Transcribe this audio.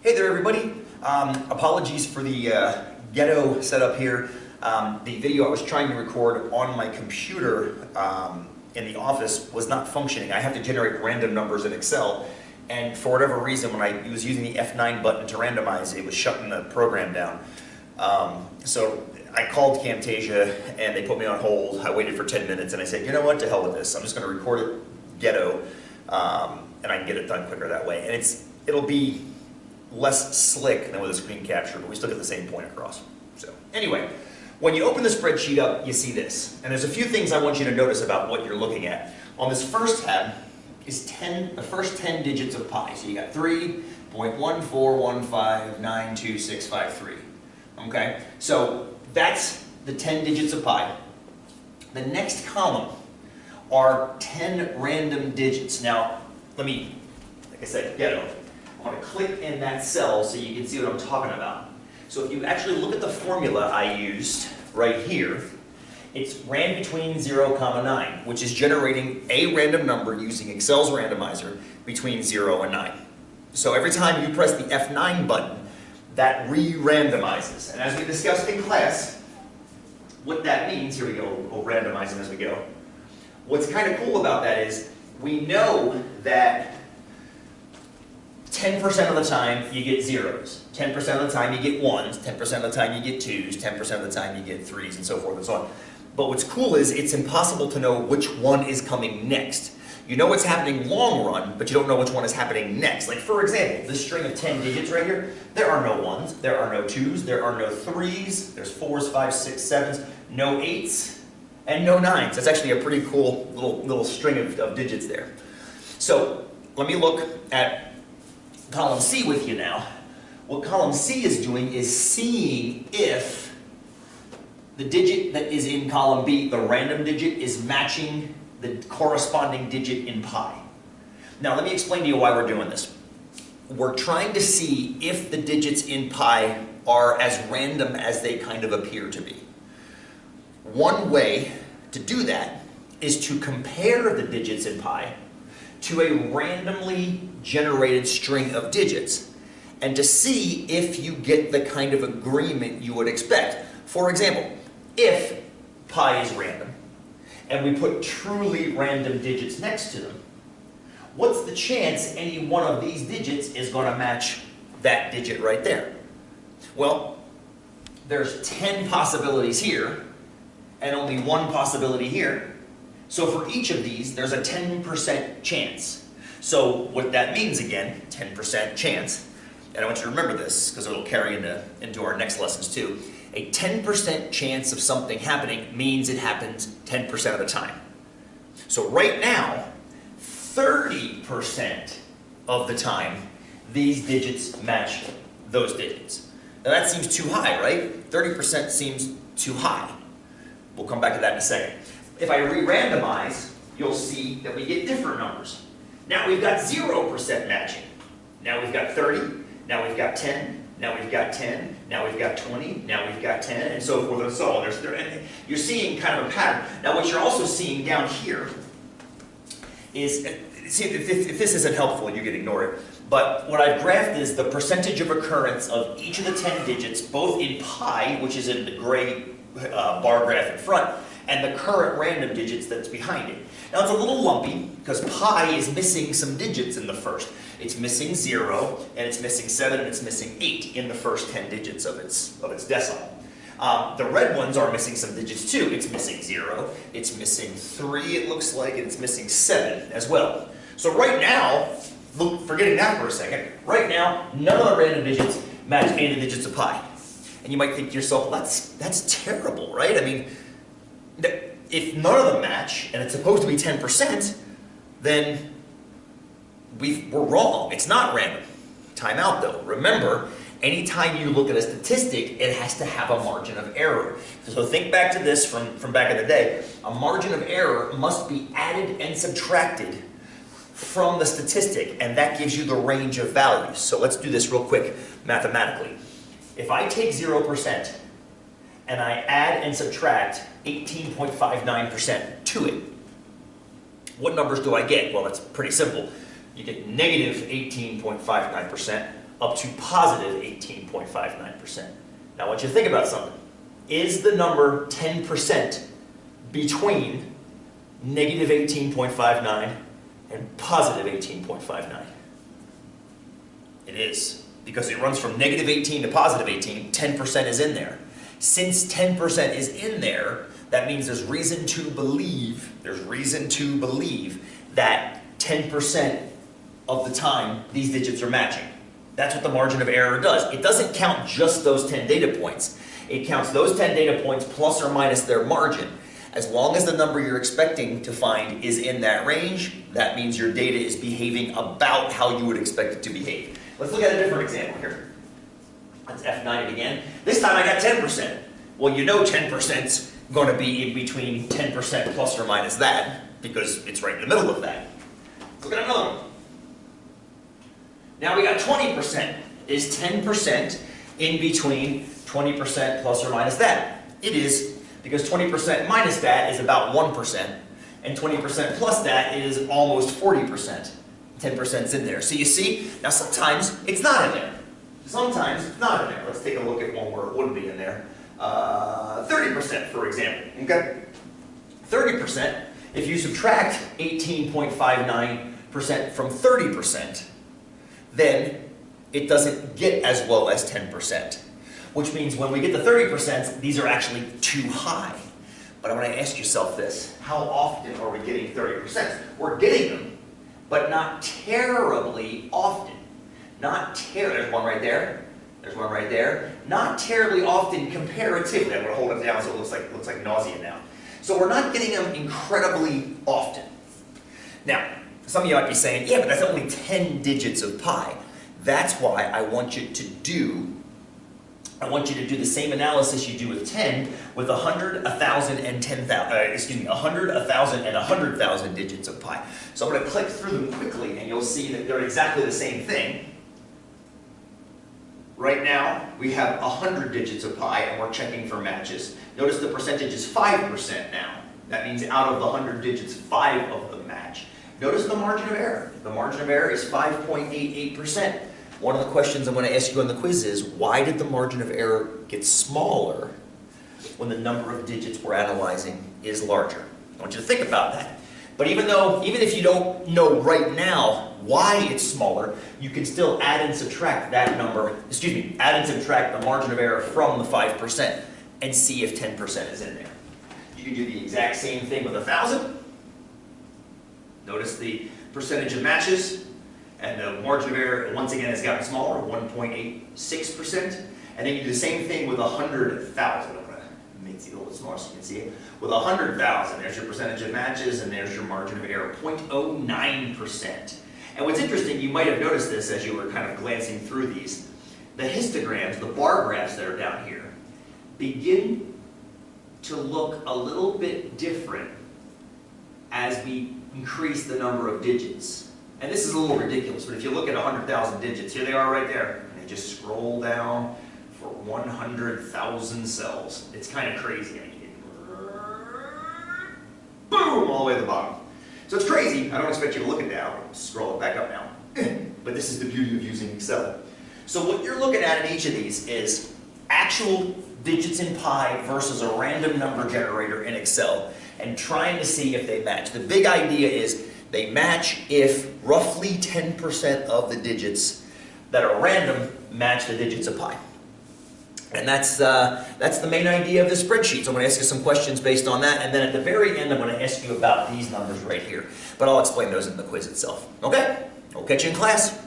Hey there, everybody. Apologies for the ghetto setup here. The video I was trying to record on my computer in the office was not functioning. I have to generate random numbers in Excel, and for whatever reason, when I was using the F9 button to randomize, it was shutting the program down. So I called Camtasia, and they put me on hold. I waited for 10 minutes, and I said, you know what, to hell with this. I'm just going to record it ghetto, and I can get it done quicker that way. And it'll be less slick than with a screen capture, but we still get the same point across. So anyway, when you open the spreadsheet up, you see this. And there's a few things I want you to notice about what you're looking at. On this first tab is the first 10 digits of pi. So you got 3.141592653. Okay, so that's the 10 digits of pi. The next column are 10 random digits. Now, let me, like I said, ghetto. I want to click in that cell so you can see what I'm talking about. So if you actually look at the formula I used right here, it's ran between 0, 9, which is generating a random number using Excel's randomizer between 0 and 9. So every time you press the F9 button, that re-randomizes. And as we discussed in class, what that means, here we go, we'll randomize them as we go. What's kind of cool about that is we know that 10% of the time you get zeros, 10% of the time you get ones, 10% of the time you get twos, 10% of the time you get threes, and so forth and so on. But what's cool is it's impossible to know which one is coming next. You know what's happening long run, but you don't know which one is happening next. Like for example, this string of 10 digits right here, there are no ones, there are no twos, there are no threes, there's 4s, 5s, 6s, 7s, no 8s, and no 9s. That's actually a pretty cool little string of digits there. So let me look at column C with you now. What column C is doing is seeing if the digit that is in column B, the random digit, is matching the corresponding digit in pi. Now let me explain to you why we're doing this. We're trying to see if the digits in pi are as random as they kind of appear to be. One way to do that is to compare the digits in pi to a randomly generated string of digits and to see if you get the kind of agreement you would expect. For example, if pi is random and we put truly random digits next to them, what's the chance any one of these digits is going to match that digit right there? Well, there's 10 possibilities here and only one possibility here. So for each of these, there's a 10% chance. So what that means again, 10% chance, and I want you to remember this because it'll carry into our next lessons too. A 10% chance of something happening means it happens 10% of the time. So right now, 30% of the time, these digits match those digits. Now that seems too high, right? 30% seems too high. We'll come back to that in a second. If I re-randomize, you'll see that we get different numbers. Now we've got 0% matching. Now we've got 30, now we've got 10, now we've got 10, now we've got 20, now we've got 10, and so forth and so on. You're seeing kind of a pattern. Now what you're also seeing down here is, see, if this isn't helpful, you can ignore it, but what I've graphed is the percentage of occurrence of each of the 10 digits, both in pi, which is in the gray bar graph in front, and the current random digits that's behind it. Now it's a little lumpy because pi is missing some digits in the first. It's missing 0, and it's missing 7, and it's missing 8 in the first 10 digits of its decimal. The red ones are missing some digits too. It's missing 0, it's missing 3 it looks like, and it's missing 7 as well. So right now, forgetting that for a second, right now none of the random digits match any of the digits of pi. And you might think to yourself, well, that's terrible, right? I mean, if none of them match, and it's supposed to be 10%, then we're wrong. It's not random. Time out though. Remember, anytime you look at a statistic, it has to have a margin of error. So think back to this from back in the day. A margin of error must be added and subtracted from the statistic, and that gives you the range of values. So let's do this real quick mathematically. If I take 0%, and I add and subtract 18.59% to it, what numbers do I get? Well, that's pretty simple. You get negative 18.59% up to positive 18.59%. Now I want you to think about something. Is the number 10% between negative 18.59 and positive 18.59? It is, because it runs from negative 18 to positive 18, 10% is in there. Since 10% is in there, that means there's reason to believe that 10% of the time these digits are matching. That's what the margin of error does. It doesn't count just those 10 data points. It counts those 10 data points plus or minus their margin. As long as the number you're expecting to find is in that range, that means your data is behaving about how you would expect it to behave. Let's look at a different example here. Let's F9 it again. This time I got 10%. Well, you know 10%'s going to be in between 10% plus or minus that, because it's right in the middle of that. Let's look at another one. Now we got 20%. Is 10% in between 20% plus or minus that? It is, because 20% minus that is about 1%, and 20% plus that is almost 40%. 10%'s in there. So you see, now sometimes it's not in there. Sometimes it's not in there. Let's take a look at one where it would be in there. 30%, for example. Okay? 30%, if you subtract 18.59% from 30%, then it doesn't get as low as 10%. Which means when we get to 30%, these are actually too high. But I want to ask yourself this. How often are we getting 30%? We're getting them, but not terribly often. There's one right there. There's one right there. Not terribly often comparatively. I'm going to hold it down so it looks like nausea now. So we're not getting them incredibly often. Now, some of you might be saying, yeah, but that's only 10 digits of pi. That's why I want you to do the same analysis you do with 10 with 100, 1,000, and 10,000, 100, 1,000, and 100,000 digits of pi. So I'm going to click through them quickly, and you'll see that they're exactly the same thing. Right now, we have 100 digits of pi, and we're checking for matches. Notice the percentage is 5% now. That means out of the 100 digits, 5 of them match. Notice the margin of error. The margin of error is 5.88%. One of the questions I'm going to ask you on the quiz is, why did the margin of error get smaller when the number of digits we're analyzing is larger? I want you to think about that. But even if you don't know right now why it's smaller, you can still add and subtract that number, add and subtract the margin of error from the 5% and see if 10% is in there. You can do the exact same thing with 1,000. Notice the percentage of matches, and the margin of error, once again, has gotten smaller, 1.86%. And then you do the same thing with 100,000. I'm going to make it a little bit smaller so you can see it. With 100,000, there's your percentage of matches, and there's your margin of error, 0.09%. And what's interesting, you might have noticed this as you were kind of glancing through these. The histograms, the bar graphs that are down here, begin to look a little bit different as we increase the number of digits. And this is a little ridiculous, but if you look at 100,000 digits, here they are right there. And they just scroll down for 100,000 cells. It's kind of crazy. I mean, boom, all the way to the bottom. So it's crazy. I don't expect you to look at that. I'll scroll it back up now. But this is the beauty of using Excel. So what you're looking at in each of these is actual digits in pi versus a random number generator in Excel, and trying to see if they match. The big idea is they match if roughly 10% of the digits that are random match the digits of pi. And that's the main idea of this spreadsheet. So I'm going to ask you some questions based on that, and then at the very end I'm going to ask you about these numbers right here. But I'll explain those in the quiz itself. Okay? I'll catch you in class.